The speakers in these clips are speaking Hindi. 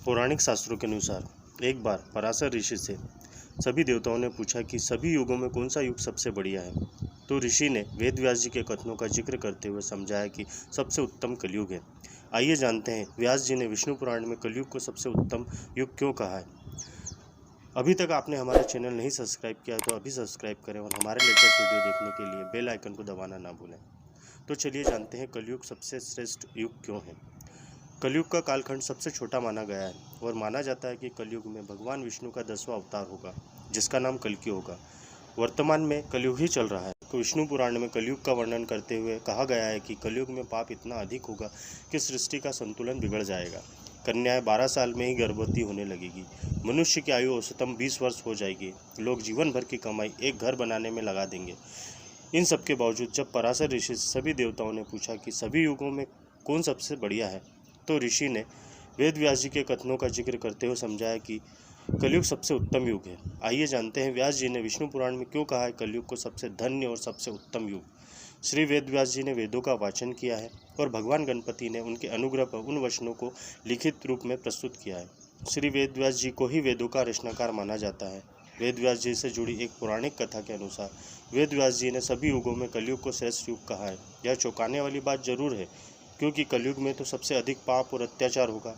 पौराणिक शास्त्रों के अनुसार एक बार पराशर ऋषि से सभी देवताओं ने पूछा कि सभी युगों में कौन सा युग सबसे बढ़िया है। तो ऋषि ने वेद व्यास जी के कथनों का जिक्र करते हुए समझाया कि सबसे उत्तम कलयुग है। आइए जानते हैं व्यास जी ने विष्णु पुराण में कलयुग को सबसे उत्तम युग क्यों कहा है। अभी तक आपने हमारा चैनल नहीं सब्सक्राइब किया तो अभी सब्सक्राइब करें और हमारे लेटेस्ट वीडियो देखने के लिए बेल आइकन को दबाना ना भूलें। तो चलिए जानते हैं कलयुग सबसे श्रेष्ठ युग क्यों है। कलयुग का कालखंड सबसे छोटा माना गया है और माना जाता है कि कलयुग में भगवान विष्णु का 10वां अवतार होगा, जिसका नाम कल्कि होगा। वर्तमान में कलयुग ही चल रहा है। तो विष्णु पुराण में कलयुग का वर्णन करते हुए कहा गया है कि कलयुग में पाप इतना अधिक होगा कि सृष्टि का संतुलन बिगड़ जाएगा। कन्याएं 12 साल में ही गर्भवती होने लगेगी। मनुष्य की आयु औसतन 20 वर्ष हो जाएगी। लोग जीवन भर की कमाई एक घर बनाने में लगा देंगे। इन सब के बावजूद जब पराशर ऋषि से सभी देवताओं ने पूछा कि सभी युगों में कौन सबसे बढ़िया है, तो ऋषि ने वेद व्यास जी के कथनों का जिक्र करते हुए समझाया कि कलयुग सबसे उत्तम युग है। आइए जानते हैं व्यास जी ने विष्णु पुराण में क्यों कहा है कलयुग को सबसे धन्य और सबसे उत्तम युग। श्री वेद व्यास जी ने वेदों का वाचन किया है और भगवान गणपति ने उनके अनुग्रह पर उन वचनों को लिखित रूप में प्रस्तुत किया है। श्री वेद व्यास जी को ही वेदों का रचनाकार माना जाता है। वेद व्यास जी से जुड़ी एक पौराणिक कथा के अनुसार वेद व्यास जी ने सभी युगों में कलयुग को श्रेष्ठ युग कहा है। यह चौंकाने वाली बात जरूर है, क्योंकि कलयुग में तो सबसे अधिक पाप और अत्याचार होगा।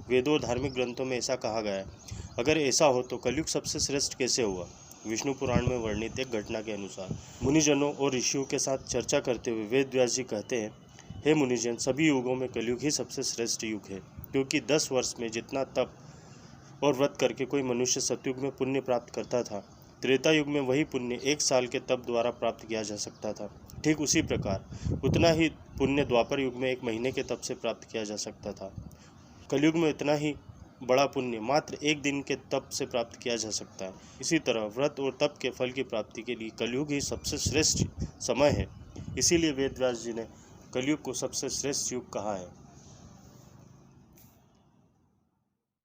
वेदों और धार्मिक ग्रंथों में ऐसा कहा गया है। अगर ऐसा हो तो कलयुग सबसे श्रेष्ठ कैसे हुआ। विष्णु पुराण में वर्णित एक घटना के अनुसार मुनिजनों और ऋषियों के साथ चर्चा करते हुए वेद व्यास जी कहते हैं, हे मुनिजन, सभी युगों में कलयुग ही सबसे श्रेष्ठ युग है, क्योंकि 10 वर्ष में जितना तप और व्रत करके कोई मनुष्य सतयुग में पुण्य प्राप्त करता था, त्रेता युग में वही पुण्य 1 साल के तप द्वारा प्राप्त किया जा सकता था। ठीक उसी प्रकार उतना ही पुण्य द्वापर युग में 1 महीने के तप से प्राप्त किया जा सकता था। कलयुग में इतना ही बड़ा पुण्य मात्र 1 दिन के तप से प्राप्त किया जा सकता है। इसी तरह व्रत और तप के फल की प्राप्ति के लिए कलयुग ही सबसे श्रेष्ठ समय है। इसीलिए वेद व्यास जी ने कलयुग को सबसे श्रेष्ठ युग कहा है।